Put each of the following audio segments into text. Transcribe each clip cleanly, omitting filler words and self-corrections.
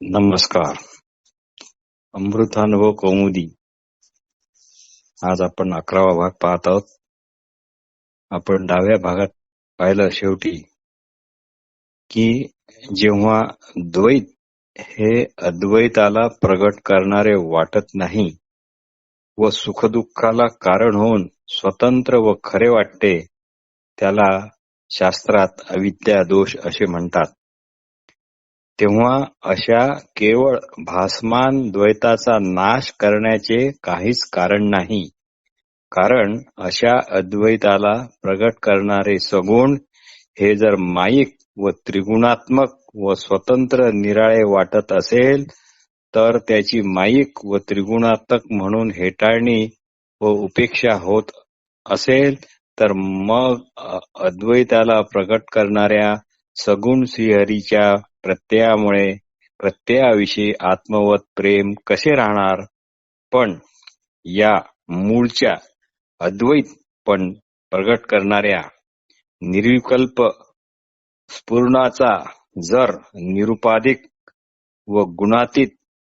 नमस्कार. अमृतानुभव कौमुदी. आज आपण 11वा भाग पाहत आहोत. आपण 10व्या भागात पाहिलं शेवटी की जेव्हा द्वैत हे अद्वैताला प्रगट करणारे वाटत नाही व सुखदुःखाला कारण होऊन स्वतंत्र व खरे वाटते, त्याला शास्त्रात अविद्या दोष असे म्हणतात. तेव्हा अशा केवळ भासमान द्वैताचा नाश करण्याचे काहीच कारण नाही. कारण अशा अद्वैताला प्रगट करणारे सगुण हे जर माईक व त्रिगुणात्मक व स्वतंत्र निराळे वाटत असेल, तर त्याची माईक व त्रिगुणात्मक म्हणून हेटाळणी व उपेक्षा होत असेल, तर मग अद्वैताला प्रगट करणाऱ्या सगुण श्रीहरीच्या प्रत्ययामुळे प्रत्ययाविषयी आत्मवत प्रेम कसे राहणार? पण या मूळच्या अद्वैत पण प्रगट करणाऱ्या निर्विकल्प स्फुरणाचा जर निरुपाधिक व गुणातीत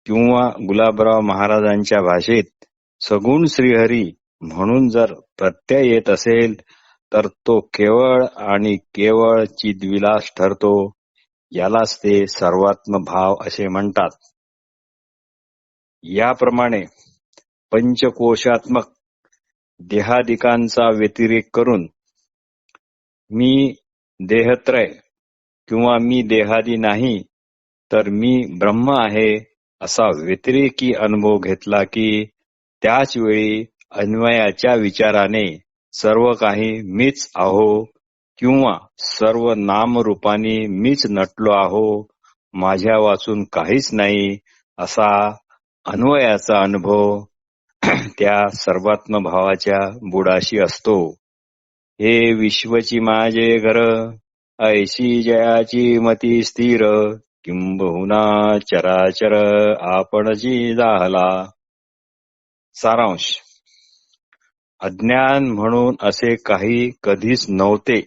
किंवा गुलाबराव महाराजांच्या भाषेत सगुण श्रीहरी म्हणून जर प्रत्यय येत असेल, तर तो केवळ आणि केवळ चिद्विलास ठरतो. यालाच ते सर्वात्म भाव असे म्हणतात. याप्रमाणे पंचकोशात्मक देहादिकांचा व्यतिरेक करून मी देहत्रय किंवा मी देहादी नाही तर मी ब्रह्म आहे असा व्यतिरेकी अनुभव घेतला की त्याच वेळी अन्वयाच्या विचाराने सर्व काही मीच आहो किंवा सर्व नामरूपांनी मीच नटलो आहो, माझ्या वाचून काहीच नाही असा अन्वयाचा अनुभव त्या सर्वात्म भावाच्या बुडाशी असतो. हे विश्वची माझे घर, ऐशी जयाची मती स्थिर, किंबहुना चराचर आपणची जाहला. सारांश. अज्ञान म्हणून असे काही कधीच नव्हते.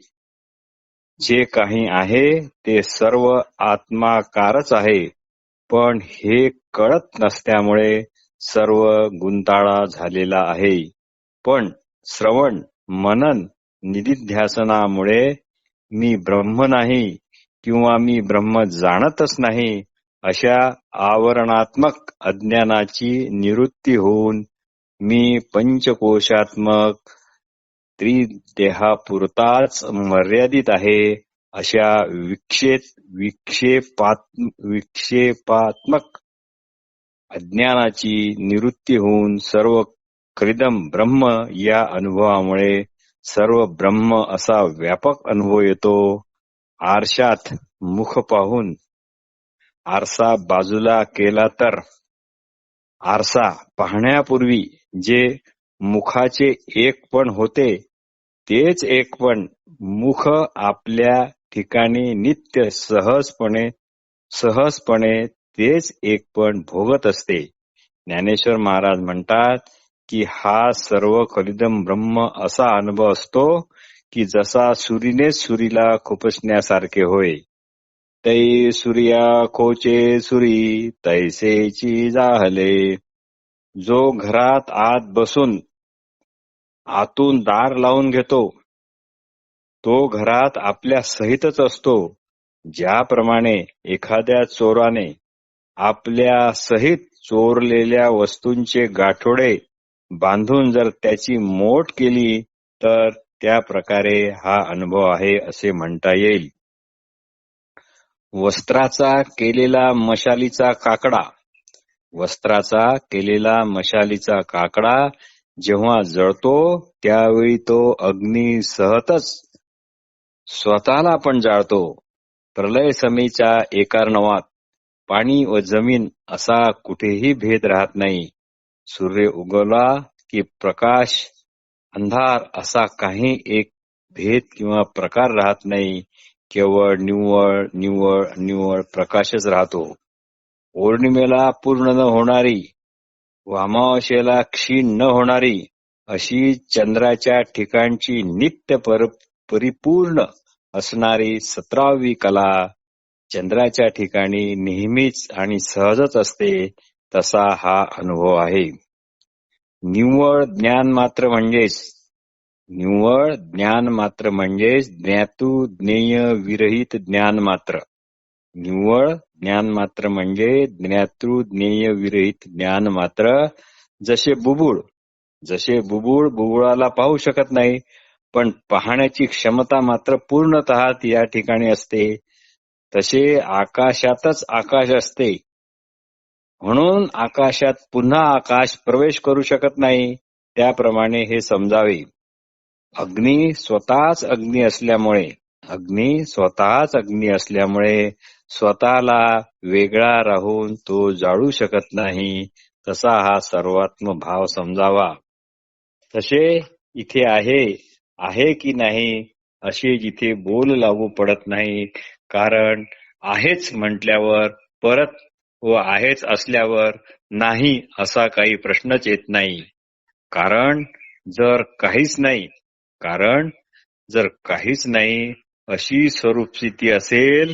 जे काही आहे ते सर्व आत्माकारच आहे, पण हे कळत नसल्यामुळे सर्व गुंताळा झालेला आहे. पण श्रवण मनन निधिध्यासनामुळे मी ब्रह्म नाही किंवा मी ब्रह्म जाणतच नाही अशा आवरणात्मक अज्ञानाची निवृत्ती होऊन मी पंचकोशात्मक त्रिदेहापुरताच मर्यादित आहे अशा विक्षेपात्मक अज्ञानाची निवृत्ती होऊन सर्व खरीदम ब्रह्म या अनुभवामुळे सर्व ब्रह्म असा व्यापक अनुभव येतो. आरशात मुख पाहून आरसा बाजूला केला तर आरसा पाहण्यापूर्वी जे मुखाचे एकपण होते तेच एकपण मुख आपल्या ठिकाणी नित्य सहजपणे तेच एकपण भोगत असते. ज्ञानेश्वर महाराज म्हणतात की हा सर्व खलिदम ब्रह्म असा अनुभव असतो की जसा सुरीने सुरीला खुपसण्यासारखे होय. तै सूर्या खोचे सुरी तैसेची जाहले. जो घरात आत बसून आतून दार लावून घेतो तो घरात आपल्या सहितच असतो. ज्याप्रमाणे एखाद्या चोराने आपल्या सहित चोरलेल्या वस्तूंचे गाठोडे बांधून जर त्याची मोठ केली तर त्या प्रकारे हा अनुभव आहे असे म्हणता येईल. वस्त्राचा केलेला मशालीचा काकडा जेव्हा जळतो त्यावेळी तो अग्नी सहतच स्वतःला पण जाळतो. प्रलय समीच्या एकार्णवात पाणी व जमीन असा कुठेही भेद राहत नाही. सूर्य उगवला की प्रकाश अंधार असा काही एक भेद किंवा प्रकार राहत नाही. केवळ निव्वळ निव्वळ निव्वळ प्रकाशच राहतो. पौर्णिमेला पूर्ण न होणारी व अमावास्येला क्षीण न होणारी अशी चंद्राच्या ठिकाणची नित्य परिपूर्ण असणारी 17वी कला चंद्राच्या ठिकाणी नेहमीच आणि सहजच असते तसा हा अनुभव आहे. निव्वळ ज्ञान मात्र म्हणजेच ज्ञातू ज्ञेय विरहित ज्ञान मात्र. निव्वळ ज्ञान मात्र म्हणजे ज्ञातृ ज्ञेय विरहित ज्ञान मात्र. जसे बुबुळ बुबुळाला पाहू शकत नाही, पण पाहण्याची क्षमता मात्र पूर्णतः या ठिकाणी असते. तसे आकाशातच आकाश असते, म्हणून आकाशात पुन्हा आकाश प्रवेश करू शकत नाही. त्याप्रमाणे हे समजावे. अग्नी स्वतःच अग्नी असल्यामुळे स्वतःला वेगळा राहून तो जाळू शकत नाही. तसा हा सर्वात्म भाव समजावा. तसे इथे आहे की नाही असे जिथे बोल लागू पडत नाही. कारण आहेच म्हटल्यावर परत व आहेच असल्यावर नाही असा काही प्रश्नच येत नाही. कारण जर काहीच नाही अशी स्वरूपस्थिती असेल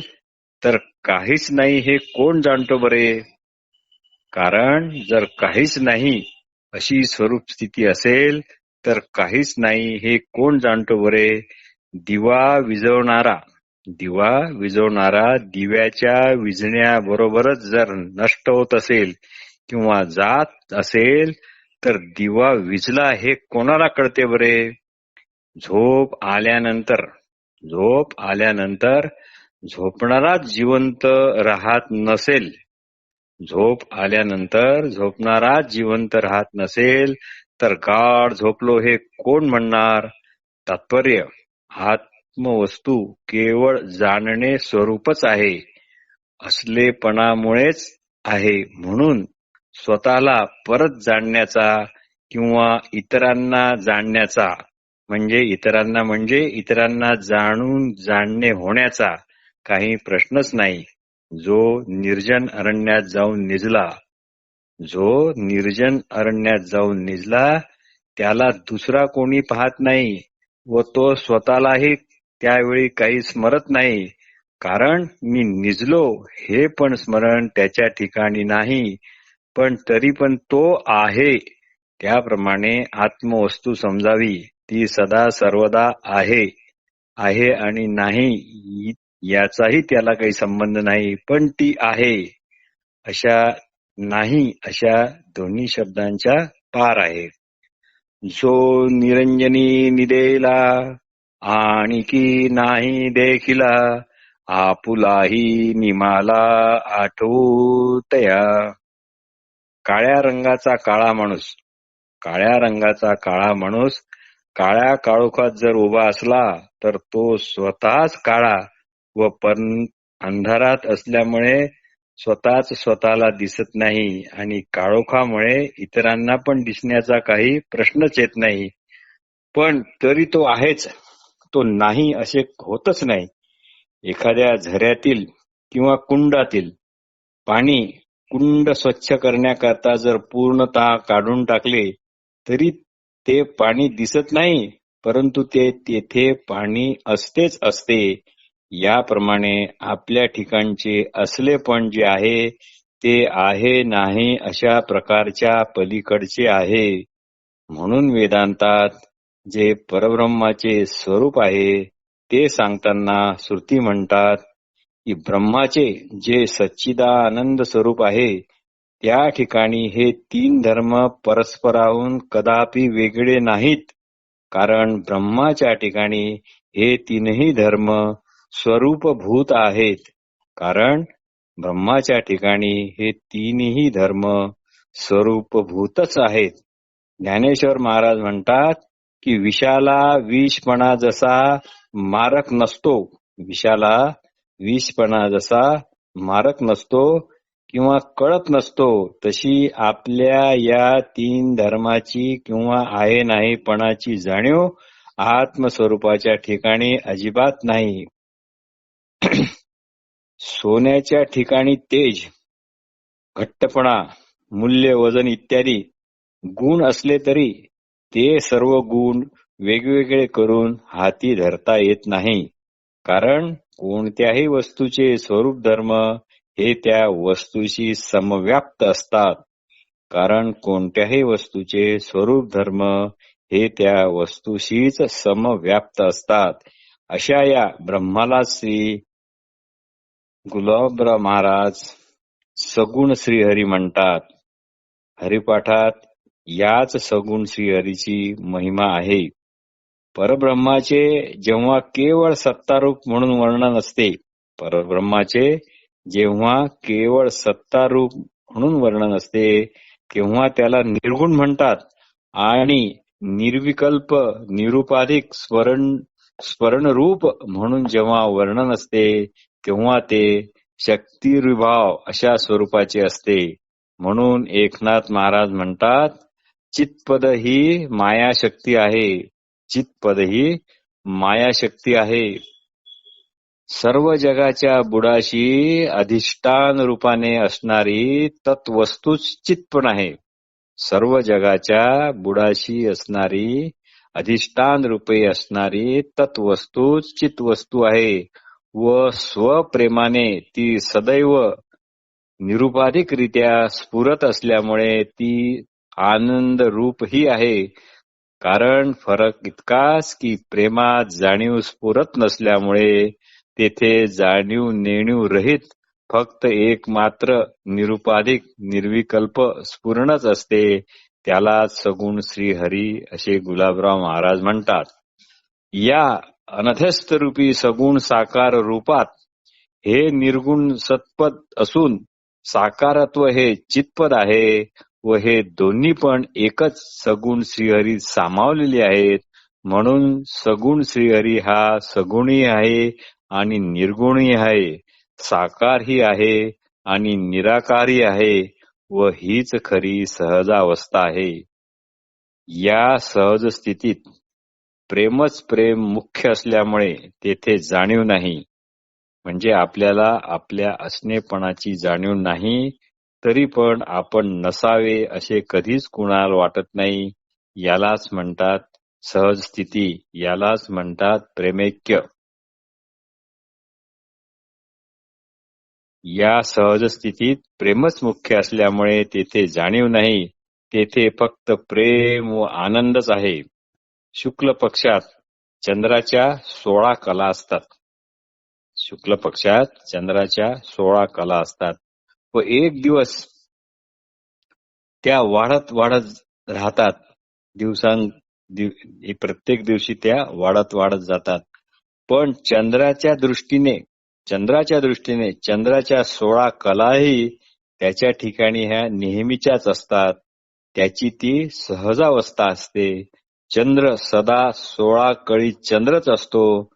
तर काहीच नाही हे कोण जाणतो बरे. कारण जर काहीच नाही अशी स्वरूपस्थिती असेल तर काहीच नाही हे कोण जाणतो बरे. दिवा विझवणारा दिव्याच्या विझण्याबरोबरच जर नष्ट होत असेल किंवा जात असेल तर दिवा विझला हे कोणाला कळते बरे. झोप आल्यानंतर झोपणाराच जिवंत राहत नसेल तर गाढ झोपलो हे कोण म्हणणार. तात्पर्य आत्मवस्तू केवळ जाणणे स्वरूपच आहे, असलेपणामुळेच आहे. म्हणून स्वतःला परत जाणण्याचा किंवा इतरांना इतरांना जाणून जाणणे होण्याचा काही प्रश्नच नाही. जो निर्जन अरण्यात जाऊन निजला त्याला दुसरा कोणी पाहत नाही व तो स्वतःलाही त्यावेळी काही स्मरत नाही. कारण मी निजलो हे पण स्मरण त्याच्या ठिकाणी नाही, पण तरी पण तो आहे. त्याप्रमाणे आत्मवस्तू समजावी. ती सदा सर्वदा आहे आणि नाही याचाही त्याला काही संबंध नाही, पण ती आहे. अशा दोन्ही शब्दांच्या पार आहे. जो निरंजनी निदेला आणखी नाही देखिला, आपुलाही निमाला आठवूतया. काळ्या रंगाचा काळा माणूस काळ्या काळोखात जर उभा असला तर तो स्वतःच काळा व अंधारात असल्यामुळे स्वतःला दिसत नाही आणि काळोखामुळे इतरांना पण दिसण्याचा काही प्रश्नच येत नाही. पण तरी तो आहेच, तो नाही असे होतच नाही. एखाद्या झऱ्यातील किंवा कुंडातील पाणी कुंड स्वच्छ करण्याकरता जर पूर्णतः काढून टाकले तरी ते पाणी दिसत नाही, परंतु ते तेथे पाणी असतेच असते. याप्रमाणे आपल्या ठिकाणचे असलेपण जे आहे ते आहे नाही अशा प्रकारच्या पलीकडचे आहे. म्हणून वेदांतात जे परब्रह्माचे स्वरूप आहे ते सांगताना श्रुती म्हणतात की ब्रह्माचे जे सच्चिदानंद स्वरूप आहे त्या ठिकाणी हे तीन धर्म परस्पराहून कदापि वेगळे नाहीत. कारण ब्रह्माच्या ठिकाणी हे तीनही धर्म स्वरूपभूत आहेत. कारण ब्रह्माच्या ठिकाणी हे तीनही धर्म स्वरूपभूतच आहेत. ज्ञानेश्वर महाराज म्हणतात की विषाला विषपणा जसा मारक नसतो किंवा कळत नसतो, तशी आपल्या या तीन धर्माची किंवा आहे नाहीपणाची जाणीव आत्मस्वरूपाच्या ठिकाणी अजिबात नाही. सोन्याच्या ठिकाणी तेज, घट्टपणा, मूल्य, वजन इत्यादी गुण असले तरी ते सर्व गुण वेगवेगळे करून हाती धरता येत नाही. कारण कोणत्याही वस्तूचे स्वरूप धर्म हे त्या वस्तूशी समव्याप्त असतात. कारण कोणत्याही वस्तूचे स्वरूप धर्म हे त्या वस्तूशीच समव्याप्त असतात. अशा या ब्रह्माला श्री गुलाबराव महाराज सगुण श्रीहरी म्हणतात. हरिपाठात याच सगुण श्रीहरीची महिमा आहे. परब्रह्माचे जेव्हा केवळ सत्तारूप म्हणून वर्णन असते, परब्रह्माचे जेव्हा केवळ सत्तारूप म्हणून वर्णन असते तेव्हा त्याला निर्गुण म्हणतात. आणि निर्विकल्प निरुपाधिक स्मरणरूप म्हणून जेव्हा वर्णन असते तेव्हा ते शक्तिर्विभाव अशा स्वरूपाचे असते. म्हणून एकनाथ महाराज म्हणतात, चित्पद ही मायाशक्ती आहे. चित्पद ही मायाशक्ती आहे. सर्व जगाच्या बुडाशी अधिष्ठान रूपाने असणारी तत्वस्तूच चित्पण आहे. सर्व जगाच्या बुडाशी असणारी अधिष्ठान रूपे असणारी तत्वस्तूच चित्वस्तू आहे व स्वप्रेमाने ती सदैव निरुपाधिकरित्या स्फुरत असल्यामुळे ती आनंद रूपही आहे. कारण फरक इतकाच की प्रेमात जाणीव स्फुरत नसल्यामुळे तेथे जाणीव नेणीव रहित फक्त एक मात्र निरुपाधिक निर्विकल्प स्फुरणच असते. त्याला सगुण श्रीहरी असे गुलाबराव महाराज म्हणतात. या अनध्यस्थ रूपी सगुण साकार रूपात हे निर्गुण सत्पद असून साकारत्व हे चित्पद आहे व हे दोन्ही पण एकच सगुण श्रीहरी सामावलेले आहेत. म्हणून सगुण श्रीहरी हा सगुणी आहे आणि निर्गुणी आहे, साकारही आहे आणि निराकारी आहे व हीच खरी सहजावस्था आहे. या सहज स्थितीत प्रेमच प्रेम मुख्य असल्यामुळे तेथे जाणीव नाही. म्हणजे आपल्याला आपल्या असणेपणाची जाणीव नाही तरी पण आपण नसावे असे कधीच कुणाला वाटत नाही. यालाच म्हणतात सहज स्थिती, यालाच म्हणतात प्रेमैक्य. या सहज स्थितीत प्रेमच मुख्य असल्यामुळे तेथे जाणीव नाही. तेथे फक्त प्रेम व आनंदच आहे. शुक्ल पक्षात चंद्राच्या 16 कला असतात. शुक्ल पक्षात चंद्राच्या 16 कला असतात व एक दिवस त्या वाढत वाढत राहतात. प्रत्येक दिवशी त्या वाढत वाढत जातात. पण चंद्राच्या दृष्टीने चंद्राच्या 16 कलाही त्याच्या ठिकाणी ह्या नेहमीच्याच असतात. त्याची ती सहजावस्था असते. चंद्र सदा 16 कळी चंद्रच असतो.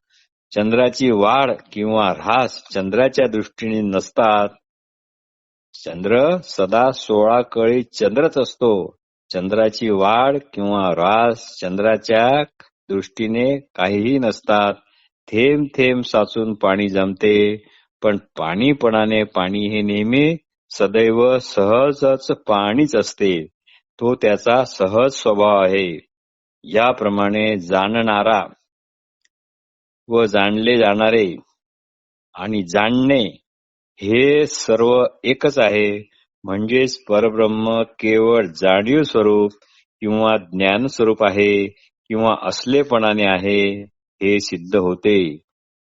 चंद्राची वाढ किंवा ऱ्हास चंद्राच्या दृष्टीने नसतात. चंद्र सदा 16 कळी चंद्रच असतो. चंद्राची वाढ किंवा ऱ्हास चंद्राच्या दृष्टीने काहीही नसतात. थेंब थेंब साचून पाणी जमते, पण पाणीपणाने पाणी हे नेहमी सदैव सहजच पाणीच असते. तो त्याचा सहज स्वभाव आहे. याप्रमाणे जाणणारा व जाणले जाणारे आणि जाणणे हे सर्व एकच आहे. म्हणजेच परब्रह्म केवळ जाणीव स्वरूप किंवा ज्ञान स्वरूप आहे किंवा असलेपणाने आहे हे सिद्ध होते.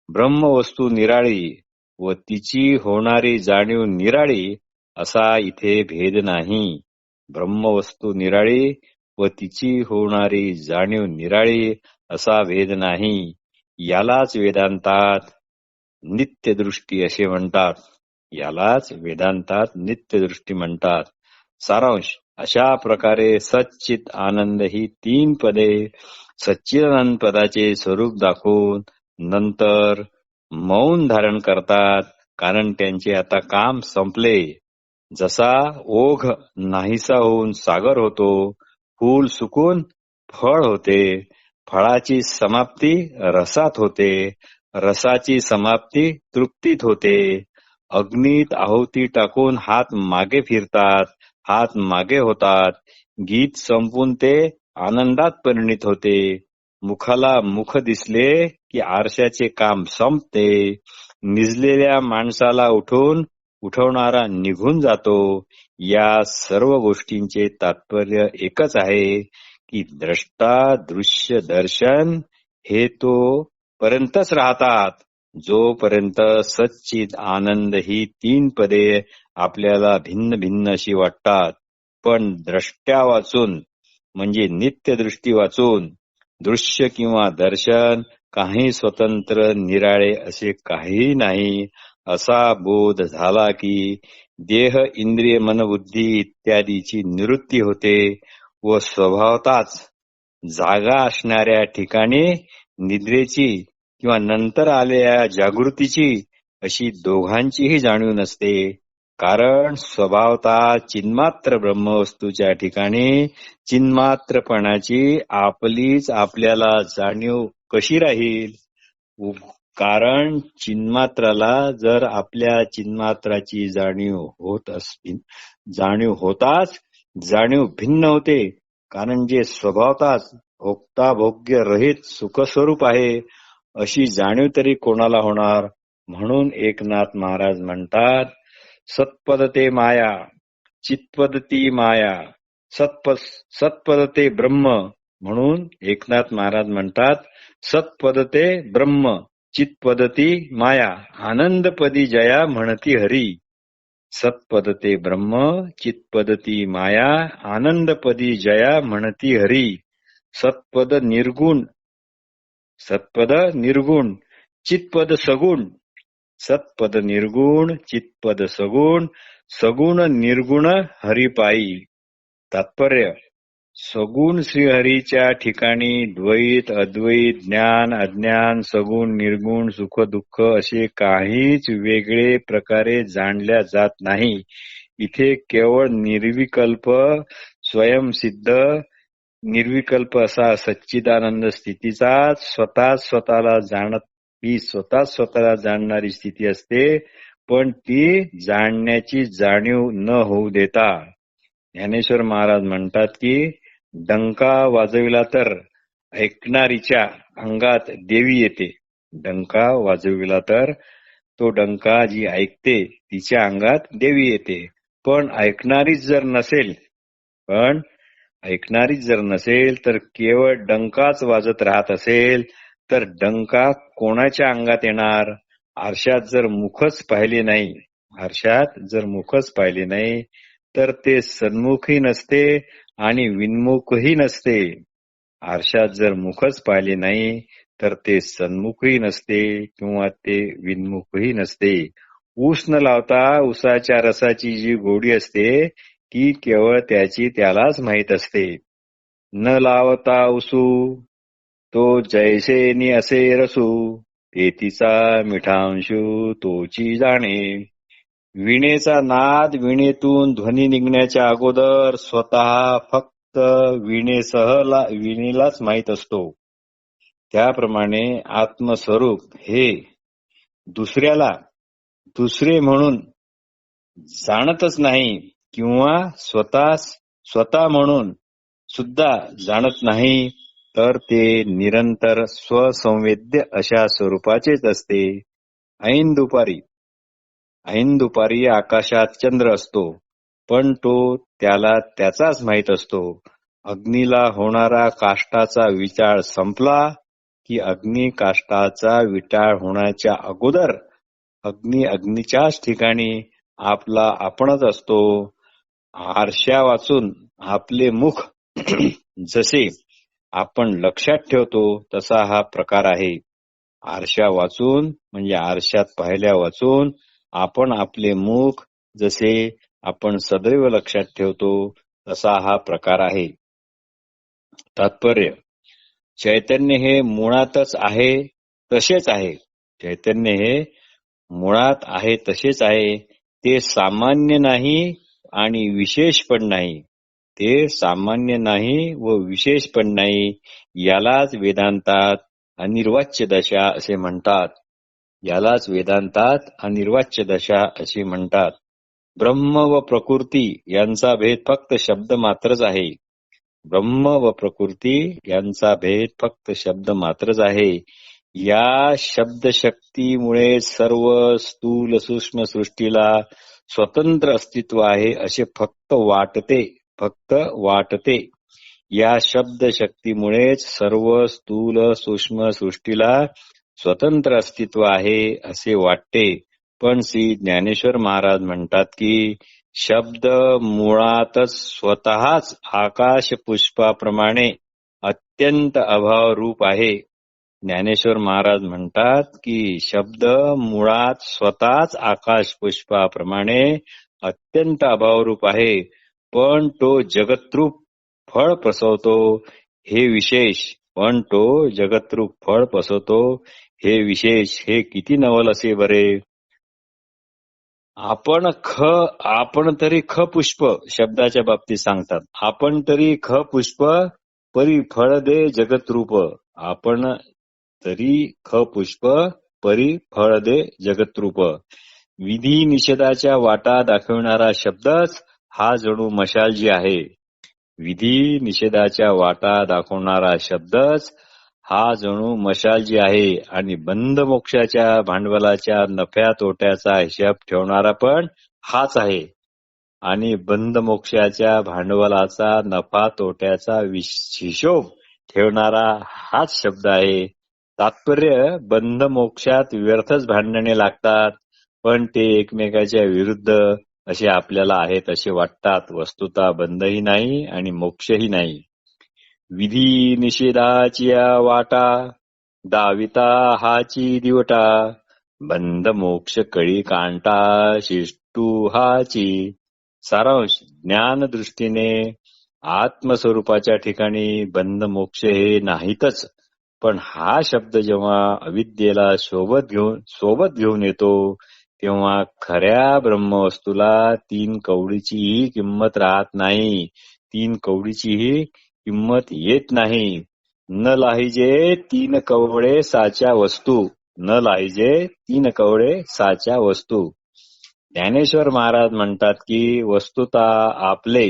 ब्रह्मवस्तू निराळी व तिची होणारी जाणीव निराळी असा इथे भेद नाही. ब्रह्मवस्तू निराळी व तिची होणारी जाणीव निराळी असा भेद नाही. यालाच वेदांतात नित्यदृष्टी असे म्हणतात. यालाच वेदांतात नित्यदृष्टी म्हणतात. सारांश, अशा प्रकारे सच्चित आनंद ही 3 पदे सच्चिदानंद पदाचे स्वरूप दाखवून नंतर मौन धारण करतात. कारण त्यांचे आता काम संपले. जसा ओघ नाहीसा होऊन सागर होतो, फूल सुकून फळ होते, फळाची समाप्ती रसात होते, रसाची समाप्ती तृप्तीत होते. अग्नीत आहुती टाकून हात मागे फिरतात, हात मागे होतात. गीत संपून ते आनंदात परिणित होते. मुखाला मुख दिसले की आरशाचे काम संपते. निजलेल्या माणसाला उठवणारा निघून जातो. या सर्व गोष्टींचे तात्पर्य एकच आहे की द्रष्टा दृश्य दर्शन हे तो पर्यंतच राहतात जोपर्यंत सच्चिद आनंद ही 3 पदे आपल्याला भिन्न भिन्न अशी वाटतात. पण द्रष्ट्या वाचून म्हणजे नित्यदृष्टी वाचून दृश्य किंवा दर्शन काही स्वतंत्र निराळे असे काहीही नाही असा बोध झाला की देह इंद्रिय मनबुद्धी इत्यादीची निवृत्ती होते व स्वभावताच जागा असणाऱ्या ठिकाणी निद्रेची किंवा नंतर आलेल्या जागृतीची अशी दोघांचीही जाणीव नसते. कारण स्वभावतः चिन्मात्र ब्रह्मवस्तूच्या ठिकाणी चिन्मात्रपणाची आपलीच आपल्याला जाणीव कशी राहील? कारण चिन्मात्राला जर आपल्या चिन्मात्राची जाणीव होताच जाणीव भिन्न होते. कारण जे स्वभावताच भोगता भोग्य रहित सुखस्वरूप आहे अशी जाणीव तरी कोणाला होणार? म्हणून एकनाथ महाराज म्हणतात, सत्पदते माया चित्पदती माया सत्पदते ब्रह्म. म्हणून एकनाथ महाराज म्हणतात, सत्पदते ब्रह्म चित्पदती माया आनंदपदी जया म्हणती हरी. सत्पदते ब्रह्म चित्पदती माया आनंदपदी जया म्हणती हरी. सत्पद निर्गुण चित्पद सगुण. सत्पद निर्गुण चित्पद सगुण सगुण निर्गुण हरिपायी. तात्पर्य, सगुण श्रीहरीच्या ठिकाणी द्वैत अद्वैत ज्ञान अज्ञान सगुण निर्गुण सुख दुःख असे काहीच वेगळे प्रकारे जाणल्या जात नाही. इथे केवळ निर्विकल्प स्वयंसिद्ध निर्विकल्प असा सच्चिदानंद स्थितीचाच स्वतःला जाणणारी स्थिती असते. पण ती जाणण्याची जाणीव न होऊ देता ज्ञानेश्वर महाराज म्हणतात की डंका वाजविला तर ऐकणारीच्या अंगात देवी येते. डंका वाजविला तर तो डंका जी ऐकते तिच्या अंगात देवी येते. पण ऐकणारीच जर नसेल तर केवळ डंकाच वाजत राहत असेल तर डंका कोणाच्या अंगात येणार? आरशात जर मुखच पाहिले नाही तर ते सन्मुखही नसते आणि विन्मुखही नसते. आरशात जर मुखच पाहिले नाही तर ते सन्मुखही नसते किंवा ते विन्मुखही नसते. ऊस न लावता ऊसाच्या रसाची जी गोडी असते ती केवळ त्यालाच माहीत असते. न लावता ऊसू तो जैसे नि असे रसू तेतीचा मिठांशू तोची जाणे. वीणेचा नाद वीणेतून ध्वनी निघण्याच्या अगोदर स्वतः फक्त वीणेलाच माहीत असतो. त्याप्रमाणे आत्मस्वरूप हे दुसरे म्हणून जाणतच नाही किंवा स्वतः म्हणून सुद्धा जाणत नाही तर ते निरंतर स्वसंवेद्य अशा स्वरूपाचेच असते. ऐन दुपारी आकाशात चंद्र असतो पण तो त्याला त्याचाच माहीत असतो. अग्नीला होणारा काष्टाचा विटाळ संपला की अग्नी काष्टाचा विटाळ होण्याच्या अगोदर अग्नीच्याच ठिकाणी आपला आपणच असतो. आरशा वाचून आपले मुख जसे आपण लक्षात ठेवतो तसा हा प्रकार आहे. आरशा वाचून म्हणजे आरशात पाहिल्या वाचून आपण आपले मुख जसे आपण सदैव लक्षात ठेवतो तसा हा प्रकार आहे. तात्पर्य, चैतन्य हे मुळातच आहे तसेच आहे. चैतन्य हे मुळात आहे तसेच आहे. ते सामान्य नाही आणि विशेष पण नाही. व विशेष पण नाही. यालाच वेदांतात अनिर्वाच्य दशा असे म्हणतात. ब्रह्म व प्रकृती यांचा भेद फक्त शब्द मात्रच आहे. या शब्दशक्तीमुळे सर्व स्थूल सूक्ष्म सृष्टीला स्वतंत्र अस्तित्व आहे असे फक्त वाटते. या शब्दशक्तीमुळेच सर्व स्थूल सूक्ष्म सृष्टीला स्वतंत्र अस्तित्व आहे असे वाटते. पण श्री ज्ञानेश्वर महाराज म्हणतात की शब्द मुळातच स्वतःच आकाश पुष्पाप्रमाणे अत्यंत अभाव रूप आहे. ज्ञानेश्वर महाराज म्हणतात की शब्द मुळात स्वतःच आकाश पुष्पाप्रमाणे अत्यंत अभावरूप आहे, पण तो जगद्रूप फळ पसरवतो हे विशेष. हे किती नवल असे बरे. आपण तरी ख पुष्प शब्दाच्या बाबतीत सांगतात. आपण तरी ख पुष्प परी फळ दे जगद्रूप. आपण तरी ख पुष्प परी फळ दे जगद्रूप. विधी निषेधाच्या वाटा दाखविणारा शब्दच हा जणू मशालजी आहे. विधी निषेधाच्या वाटा दाखवणारा शब्दच हा जणू मशालजी आहे आणि बंध मोक्षाच्या भांडवलाच्या नफ्या तोट्याचा हिशोब ठेवणारा पण हाच आहे. आणि बंध मोक्षाच्या भांडवलाचा नफा तोट्याचा हिशोब ठेवणारा हाच शब्द आहे. तात्पर्य बंध मोक्षात व्यर्थच भांडणे लागतात, पण ते एकमेकाच्या विरुद्ध असे आपल्याला आहेत असे वाटतात. वस्तुतः बंधही नाही आणि मोक्षही नाही. विधी निषेधाची वाटा दाविता हाची दिवटा. बंध मोक्ष कळी कांटा शिष्टू हाची. सारांश ज्ञान दृष्टीने आत्मस्वरूपाच्या ठिकाणी बंध मोक्ष हे नाहीतच, पण हा शब्द जेव्हा अविद्येला सोबत घेऊन येतो तेव्हा खऱ्या ब्रह्मवस्तूला 3 कवडीचीही किंमत राहत नाही. 3 कवडीचीही किंमत येत नाही. न लाहिजे 3 कवडे साच्या वस्तू. न लाहिजे 3 कवडे साच्या वस्तू. ज्ञानेश्वर महाराज म्हणतात की वस्तुतः आपले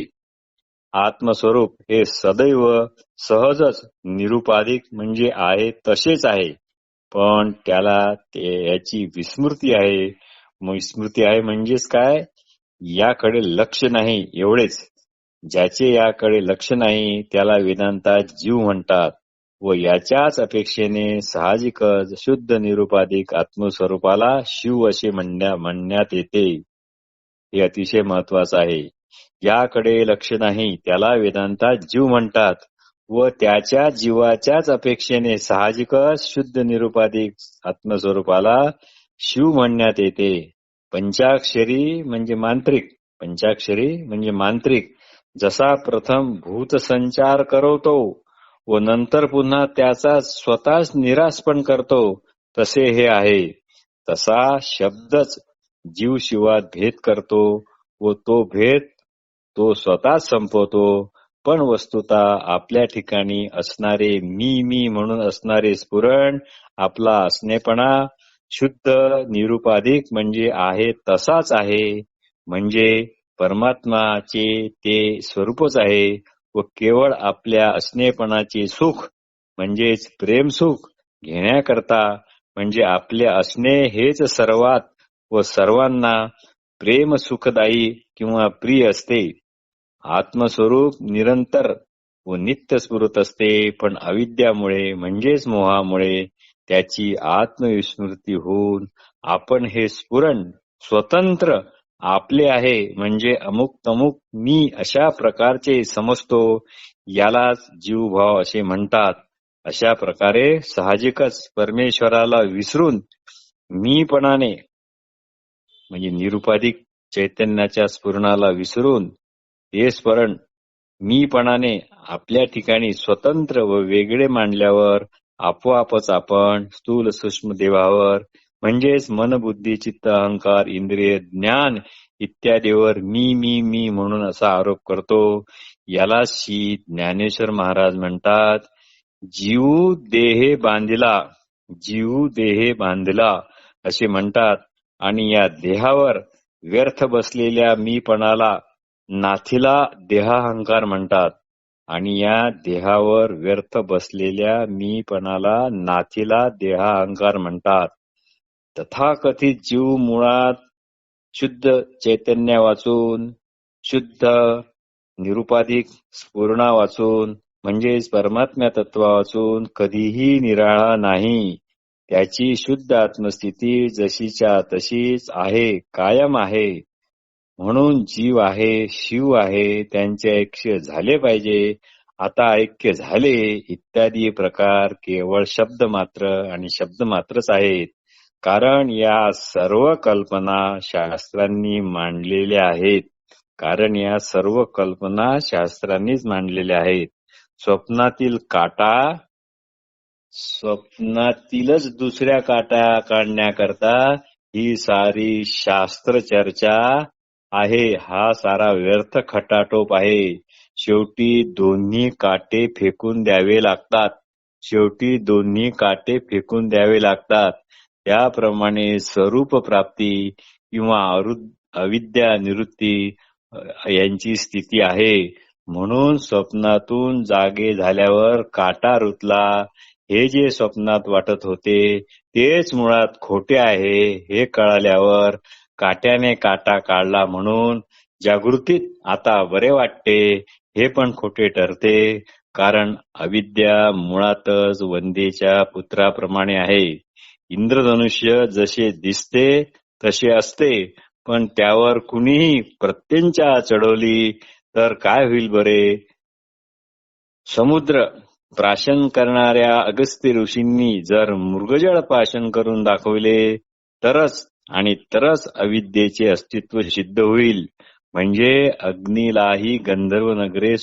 आत्मस्वरूप हे सदैव सहजच निरुपाधिक म्हणजे आहे तसेच आहे, पण त्याला याची विस्मृती आहे. विस्मृती आहे म्हणजेच काय? याकडे लक्ष नाही एवढेच. ज्याचे याकडे लक्ष नाही त्याला वेदांतात जीव म्हणतात व याच्याच अपेक्षेने साहजिकच शुद्ध निरुपाधिक आत्मस्वरूपाला शिव असे म्हणण्यात येते. हे अतिशय महत्वाचं आहे. याकडे लक्ष नाही त्याला वेदांतात जीव म्हणतात व त्याच्या जीवाच्याच अपेक्षेने साहजिकच शुद्ध निरुपाधिक आत्मस्वरूपाला शिव म्हणण्यात येते. पंचाक्षरी म्हणजे मांत्रिक जसा प्रथम भूतसंचार करवतो व नंतर पुन्हा त्याचा स्वतःच निराश पण करतो, तसे हे आहे. तसा शब्दच जीव शिवात भेद करतो व तो भेद तो स्वतः संपवतो. पण वस्तुतः आपल्या ठिकाणी असणारे मी म्हणून असणारे स्फुरण, आपला असणेपणा शुद्ध निरुपाधिक म्हणजे आहे तसाच आहे. म्हणजे परमात्माचे ते स्वरूपच आहे व केवळ आपल्या असणेपणाचे सुख म्हणजेच प्रेम सुख घेण्याकरता, म्हणजे आपले असणे हेच सर्वात व सर्वांना प्रेम सुखदायी किंवा प्रिय असते. आत्मस्वरूप निरंतर व नित्य स्फुरत असते, पण अविद्यामुळे म्हणजेच मोहामुळे त्याची आत्मविस्मृती होऊन आपण हे स्फुरण स्वतंत्र आपले आहे म्हणजे अमुक तमुक मी अशा प्रकारचे समजतो. यालाच जीवभाव असे म्हणतात. अशा प्रकारे साहजिकच परमेश्वराला विसरून मीपणाने म्हणजे निरुपाधिक चैतन्याच्या स्फुरणाला विसरून ते स्मरण मीपणाने आपल्या ठिकाणी स्वतंत्र व वेगळे मांडल्यावर आपोआपच आपण स्थूल सूक्ष्म देवावर म्हणजेच मन बुद्धी चित्त अहंकार इंद्रिय ज्ञान इत्यादीवर मी म्हणून असा आरोप करतो. याला श्री ज्ञानेश्वर महाराज म्हणतात जीव देहे बांधिला असे म्हणतात. आणि या देहावर व्यर्थ बसलेल्या मीपणाला नाथीला देहाहंकार म्हणतात. आणि या देहावर व्यर्थ बसलेल्या मीपणाला नाथीला देहाहंकार म्हणतात. तथाकथित जीव मुळात शुद्ध चैतन्य वाचून, शुद्ध निरुपाधिक स्फुरणा वाचून, म्हणजेच परमात्म्या तत्व वाचून कधीही निराळा नाही. त्याची शुद्ध आत्मस्थिती जशीच्या तशीच आहे, कायम आहे. म्हणून जीव आहे, शिव आहे, त्यांचे ऐक्य झाले पाहिजे, आता ऐक्य झाले इत्यादी प्रकार केवळ शब्द मात्र आणि शब्द मात्रच आहेत. कारण या सर्व कल्पना शास्त्रांनी मांडलेल्या आहेत. कारण या सर्व कल्पना शास्त्रांनीच मांडलेल्या आहेत. स्वप्नातील काटा स्वप्नातीलच दुसऱ्या काटा काढण्याकरता ही सारी शास्त्र चर्चा आहे. हा सारा व्यर्थ खटाटोप आहे. शेवटी दोन्ही काटे फेकून द्यावे लागतात. शेवटी दोन्ही काटे फेकून द्यावे लागतात. त्याप्रमाणे स्वरूप प्राप्ती किंवा अविद्या निवृत्ती यांची स्थिती आहे. म्हणून स्वप्नातून जागे झाल्यावर काटा रुतला हे जे स्वप्नात वाटत होते तेच मुळात खोटे आहे हे कळाल्यावर काट्याने काटा काढला म्हणून जागृतीत आता बरे वाटते हे पण खोटे ठरते. कारण अविद्या मुळातच वंदेच्या पुत्राप्रमाणे आहे. इंद्रधनुष्य जसे दिसते तसे असते, पण त्यावर कुणीही प्रत्यंचा चढवली तर काय होईल बरे. समुद्र प्राशन करणाऱ्या अगस्त्य ऋषींनी जर मृगजळ प्राशन करून दाखवले तरच अविद्येचे अस्तित्व सिद्ध होईल. म्हणजे अग्नीलाही गंधर्व नगरे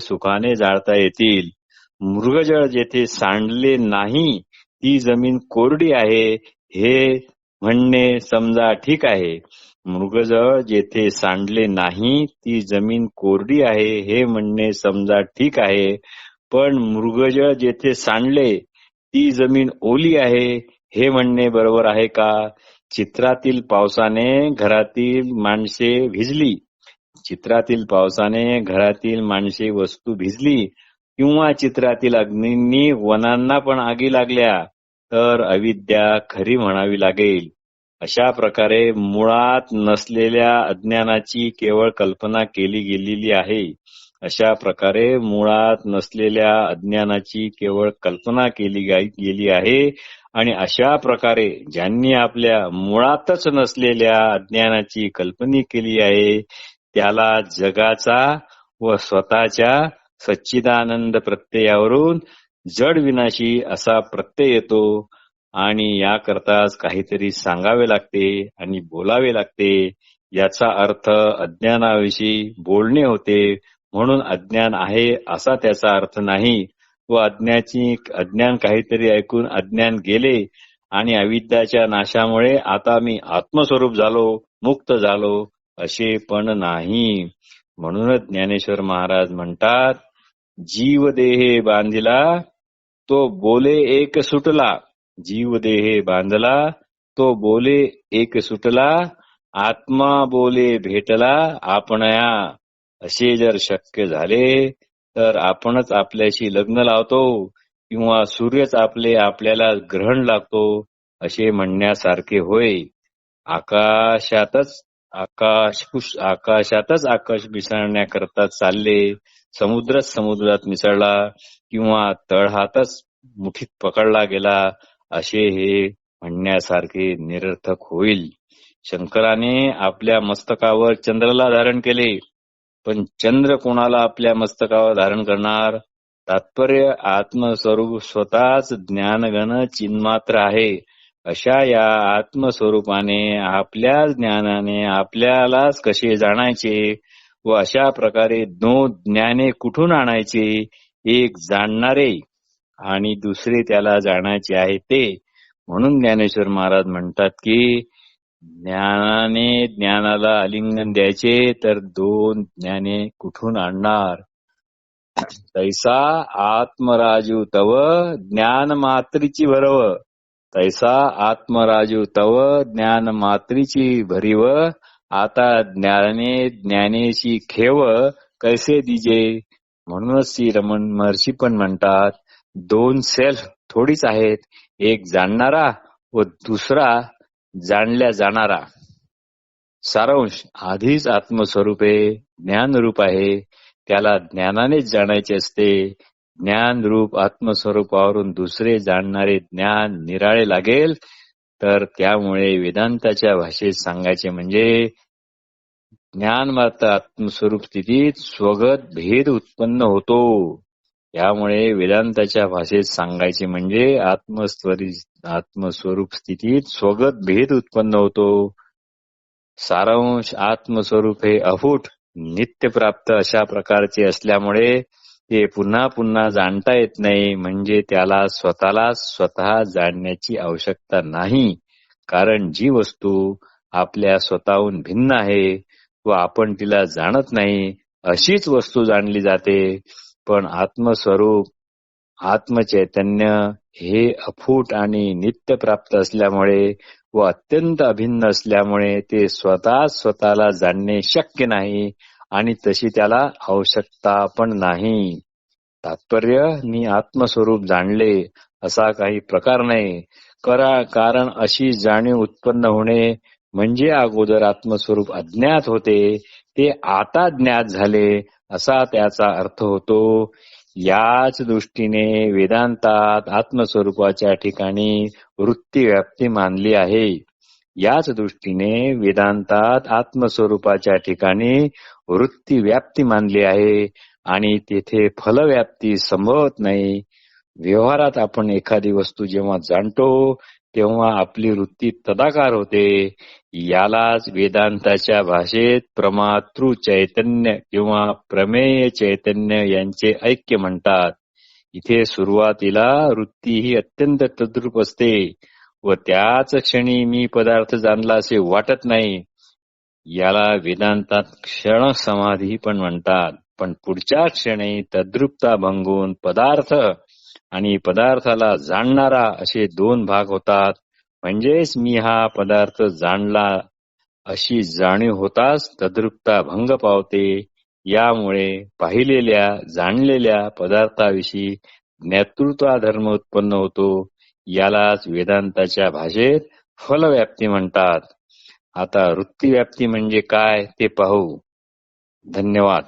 सुखाने जाळता येतील. मृगजळ जेथे सांडले नाही ती जमीन कोरडी आहे हे म्हणणे समजा ठीक आहे. मृगजळ जेथे सांडले नाही ती जमीन कोरडी आहे हे म्हणणे समजा ठीक आहे. पण मृगजळ जेथे सांडले ती जमीन ओली आहे हे म्हणणे बरोबर आहे का. चित्रातील पावसाने घरातील माणसे वस्तू भिजली किंवा चित्रातील अग्नींनी वनांना पण आगी लागल्या तर अविद्या खरी म्हणावी लागेल. अशा प्रकारे मुळात नसलेल्या अज्ञानाची केवळ कल्पना केली गेलेली आहे. आणि अशा प्रकारे ज्यांनी आपल्या मुळातच नसलेल्या अज्ञानाची कल्पना केली आहे त्याला जगाचा व स्वतःच्या सच्चिदानंद प्रत्ययावरून जड विनाशी असा प्रत्यय येतो. आणि याकरताच काहीतरी सांगावे लागते आणि बोलावे लागते. याचा अर्थ अज्ञानाविषयी बोलणे होते. म्हणून अज्ञान आहे असा त्याचा अर्थ नाही. व अज्ञान काहीतरी ऐकून अज्ञान गेले आणि अविद्याच्या नाशामुळे आता मी आत्मस्वरूप झालो, मुक्त झालो असे पण नाही. म्हणूनच ज्ञानेश्वर महाराज म्हणतात, जीव देहे बांधिला तो बोले एक सुटला. जीव देहे बांधला तो बोले एक सुटला. आत्मा बोले भेटला आपणया. असे जर शक्य झाले तर आपणच आपल्याशी लग्न लावतो किंवा सूर्यच आपल्याला ग्रहण लागतो असे म्हणण्यासारखे होय. आकाशातच आकाश मिसळण्याकरता चालले, समुद्रात मिसळला किंवा तळहातच मुठीत पकडला गेला असे हे म्हणण्यासारखे निरर्थक होईल. शंकराने आपल्या मस्तकावर चंद्राला धारण केले, पण चंद्र कोणाला आपल्या मस्तकावर धारण करणार. तात्पर्य आत्मस्वरूप स्वतःच ज्ञानघन चिन्मात्र आहे. अशा या आत्मस्वरूपाने आपल्या ज्ञानाने आपल्यालाच कसे जाणायचे व अशा प्रकारे ज्ञाने कुठून आणायचे. एक जाणणारे आणि दुसरे त्याला जाणायचे आहे ते. म्हणून ज्ञानेश्वर महाराज म्हणतात की ज्ञानाने ज्ञानाला आलिंगन द्यायचे तर दोन ज्ञाने कुठून आणणार. तैसा आत्मराजू तव ज्ञान मात्रीची भरव. तैसा आत्मराजू तव ज्ञान मात्रीची भरीव. आता ज्ञानेशी खेव कैसे दिजे. म्हणूनच श्री रमण महर्षी पण म्हणतात, दोन सेल्फ थोडीच आहेत, एक जाणणारा व दुसरा जाणल्या जाणारा. सारांश, आधीच आत्मस्वरूपे ज्ञानरूप आहे, त्याला ज्ञानानेच जाणायचे असते. ज्ञानरूप आत्मस्वरूपावरून दुसरे जाणणारे ज्ञान निराळे लागेल, तर त्यामुळे वेदांताच्या भाषेत सांगायचे म्हणजे ज्ञानमात्र आत्मस्वरूप स्थितीत स्वगत भेद उत्पन्न होतो. त्यामुळे वेदांताच्या भाषेत सांगायचे म्हणजे आत्मस्वरूप स्थितीत स्वगत भेद उत्पन्न होतो. सारांश, आत्मस्वरूप हे अफूट नित्यप्राप्त अशा प्रकारचे असल्यामुळे ते पुन्हा पुन्हा जाणता येत नाही, म्हणजे त्याला स्वतः जाणण्याची आवश्यकता नाही. कारण जी वस्तू आपल्या स्वतःहून भिन्न आहे व आपण तिला जाणत नाही, अशीच वस्तू जाणली जाते. पण आत्मस्वरूप आत्मचैतन्य हे अफूट आणि नित्यप्राप्त असल्यामुळे व अत्यंत अभिन्न असल्यामुळे ते स्वतःला जाणणे शक्य नाही आणि तशी त्याला आवश्यकता पण नाही. तात्पर्य, मी आत्मस्वरूप जाणले असा काही प्रकार नाही. कारण अशी जाणीव उत्पन्न होणे म्हणजे अगोदर आत्मस्वरूप अज्ञात होते, ते आता ज्ञात झाले असा त्याचा अर्थ होतो. याच दृष्टीने वेदांतात आत्मस्वरूपाच्या ठिकाणी वृत्ती व्याप्ती मानली आहे. याच दृष्टीने वेदांतात आत्मस्वरूपाच्या ठिकाणी वृत्ती व्याप्ती मानली आहे आणि तेथे फलव्याप्ती संभवत नाही. व्यवहारात आपण एखादी वस्तू जेव्हा जाणतो तेव्हा आपली वृत्ती तदाकार होते. यालाच वेदांताच्या भाषेत प्रमातृ चैतन्य किंवा प्रमेय चैतन्य यांचे ऐक्य म्हणतात. इथे सुरुवातीला वृत्ती ही अत्यंत तद्रूप असते व त्याच क्षणी मी पदार्थ जाणला असे वाटत नाही. याला वेदांतात क्षण समाधी पण म्हणतात. पण पुढच्या क्षणी तद्रूपता भंगून पदार्थ आणि पदार्थाला जाणणारा असे दोन भाग होतात. म्हणजेच मी हा पदार्थ जाणला अशी जाणीव होताच तद्रूपता भंग पावते. यामुळे पाहिलेल्या जाणलेल्या पदार्थाविषयी ज्ञातृत्वधर्म उत्पन्न होतो. यालाच वेदांताच्या भाषेत फलव्याप्ती म्हणतात. आता वृत्तीव्याप्ती म्हणजे काय ते पाहू. धन्यवाद.